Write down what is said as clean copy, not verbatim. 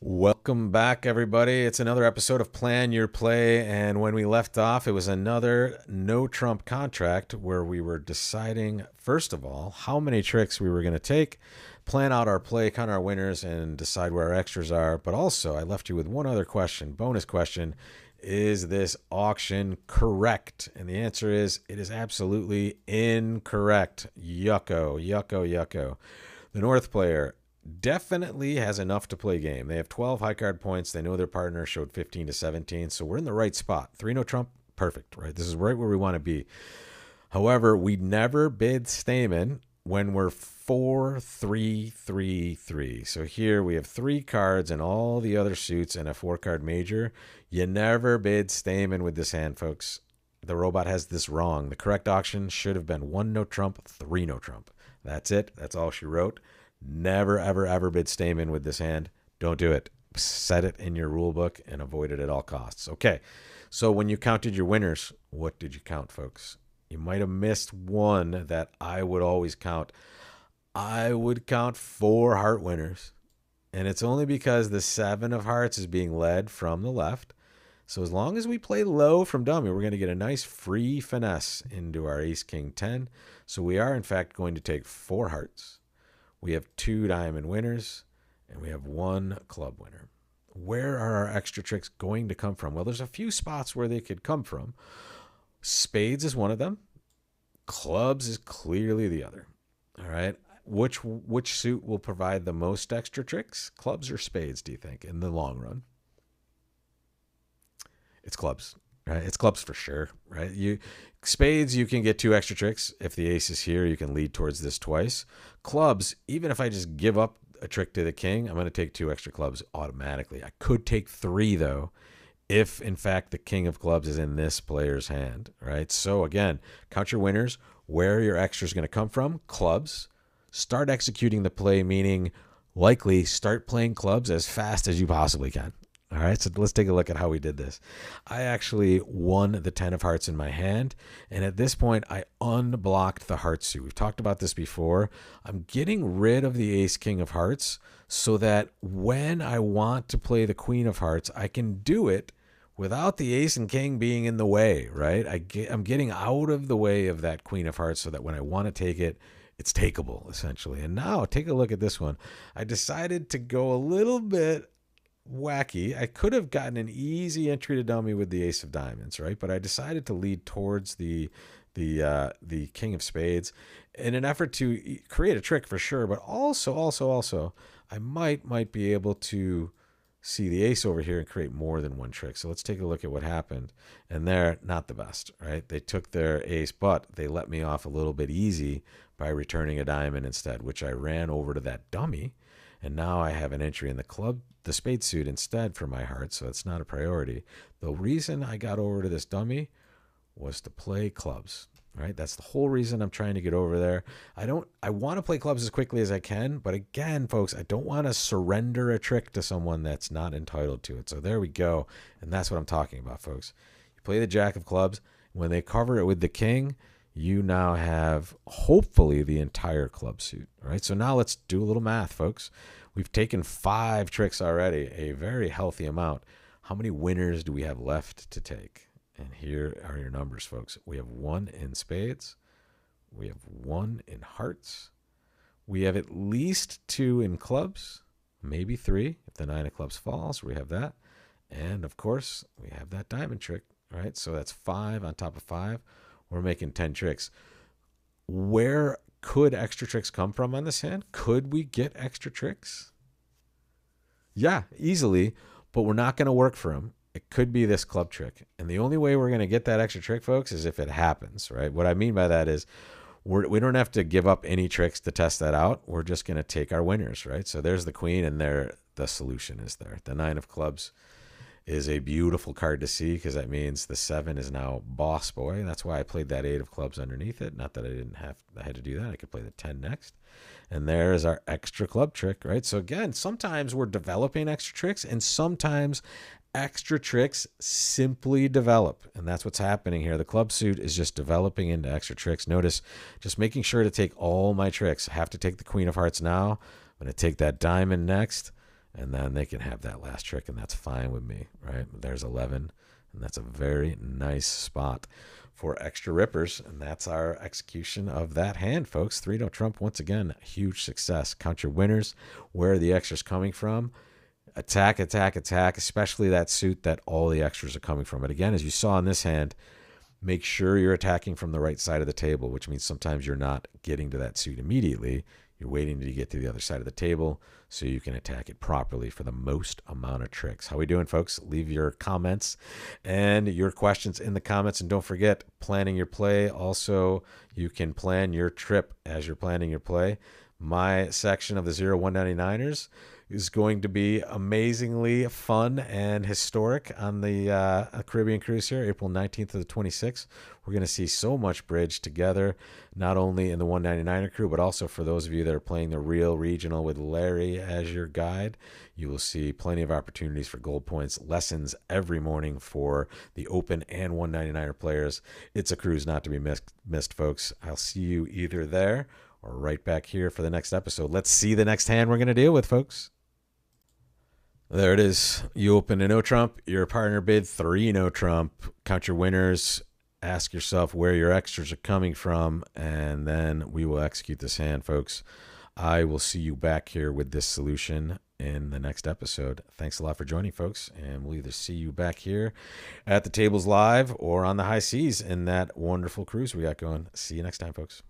Welcome back, everybody. It's another episode of Plan Your Play. And when we left off, it was another no trump contract where we were deciding, first of all, how many tricks we were going to take, plan out our play, count our winners, and decide where our extras are. But also, I left you with one other question, bonus question. Is this auction correct? And the answer is it is absolutely incorrect. Yucko, yucko, yucko. The North player definitely has enough to play game. They have 12 high card points. They know their partner showed 15 to 17. So we're in the right spot. 3 no trump, perfect, right? This is right where we want to be. However, we never bid Stamen when we're 4-3-3-3. So here we have 3 cards and all the other suits and a 4-card major. You never bid Stamen with this hand, folks. The robot has this wrong. The correct auction should have been 1 no trump, 3 no trump. That's it. That's all she wrote. Never, ever, ever bid Stamen with this hand. Don't do it. Set it in your rule book and avoid it at all costs. Okay, so when you counted your winners, what did you count, folks? You might have missed one that I would always count. I would count 4 heart winners. And it's only because the 7 of hearts is being led from the left. So as long as we play low from dummy, we're going to get a nice free finesse into our ace, king, 10. So we are, in fact, going to take 4 hearts. We have 2 diamond winners, and we have 1 club winner. Where are our extra tricks going to come from? Well, there's a few spots where they could come from. Spades is one of them. Clubs is clearly the other. All right. Which suit will provide the most extra tricks? Clubs or spades, do you think, in the long run? It's clubs. Right? It's clubs for sure, right? Spades, you can get 2 extra tricks. If the ace is here, you can lead towards this twice. Clubs, even if I just give up a trick to the king, I'm going to take 2 extra clubs automatically. I could take 3, though, if, in fact, the king of clubs is in this player's hand, right? So, again, count your winners. Where are your extras going to come from? Clubs. Start executing the play, meaning likely start playing clubs as fast as you possibly can. All right, so let's take a look at how we did this. I actually won the 10 of hearts in my hand, and at this point, I unblocked the heart suit. We've talked about this before. I'm getting rid of the ace, king of hearts, so that when I want to play the queen of hearts, I can do it without the ace and king being in the way, right? I'm getting out of the way of that queen of hearts so that when I want to take it, it's takeable, essentially. And now, take a look at this one. I decided to go a little bit wacky. I could have gotten an easy entry to dummy with the ace of diamonds, right? But I decided to lead towards the king of spades in an effort to create a trick for sure, but also I might be able to see the ace over here and create more than one trick. So let's take a look at what happened. And they're not the best, right? They took their ace, but they let me off a little bit easy by returning a diamond instead, which I ran over to that dummy. And now I have an entry in the spade suit instead for my heart, so it's not a priority. The reason I got over to this dummy was to play clubs, right? That's the whole reason I'm trying to get over there. I want to play clubs as quickly as I can, but again, folks, I don't want to surrender a trick to someone that's not entitled to it. So there we go, and that's what I'm talking about, folks. You play the jack of clubs. When they cover it with the king, you now have hopefully the entire club suit. All right, so now let's do a little math, folks. We've taken 5 tricks already, a very healthy amount. How many winners do we have left to take? And here are your numbers, folks. We have 1 in spades. We have 1 in hearts. We have at least 2 in clubs, maybe 3 if the 9 of clubs falls. We have that. And, of course, we have that diamond trick, right? So that's 5 on top of 5. We're making 10 tricks. Where could extra tricks come from on this hand? Could we get extra tricks? Yeah, easily, but we're not going to work for them. It could be this club trick. And the only way we're going to get that extra trick, folks, is if it happens, right? What I mean by that is we don't have to give up any tricks to test that out. We're just going to take our winners, right? So there's the queen, and there the solution is there. The 9 of clubs is a beautiful card to see because that means the 7 is now boss boy. That's why I played that 8 of clubs underneath it. Not that I had to do that. I could play the 10 next. And there is our extra club trick, right? So again, sometimes we're developing extra tricks and sometimes extra tricks simply develop. And that's what's happening here. The club suit is just developing into extra tricks. Notice just making sure to take all my tricks. I have to take the queen of hearts now. I'm going to take that diamond next. and then they can have that last trick, and that's fine with me, right? There's 11, and that's a very nice spot for extra rippers, and that's our execution of that hand, folks. 3 no trump, once again, huge success. Count your winners. Where are the extras coming from? Attack, attack, attack, especially that suit that all the extras are coming from. But again, as you saw in this hand, make sure you're attacking from the right side of the table, which means sometimes you're not getting to that suit immediately. You're waiting to get to the other side of the table so you can attack it properly for the most amount of tricks. How we doing, folks? Leave your comments and your questions in the comments. And don't forget, planning your play. Also, you can plan your trip as you're planning your play. My section of the 0199ers is going to be amazingly fun and historic on the Caribbean cruise here, April 19th to the 26th. We're going to see so much bridge together, not only in the 199er crew, but also for those of you that are playing the real regional with Larry as your guide. You will see plenty of opportunities for gold points, lessons every morning for the open and 199er players. It's a cruise not to be missed, folks. I'll see you either there or right back here for the next episode. Let's see the next hand we're going to deal with, folks. There it is. You open a no trump, your partner bid 3 no trump. Count your winners, ask yourself where your extras are coming from, and then we will execute this hand, folks. I will see you back here with this solution in the next episode. Thanks a lot for joining, folks, and we'll either see you back here at the tables live or on the high seas in that wonderful cruise we got going. See you next time, folks.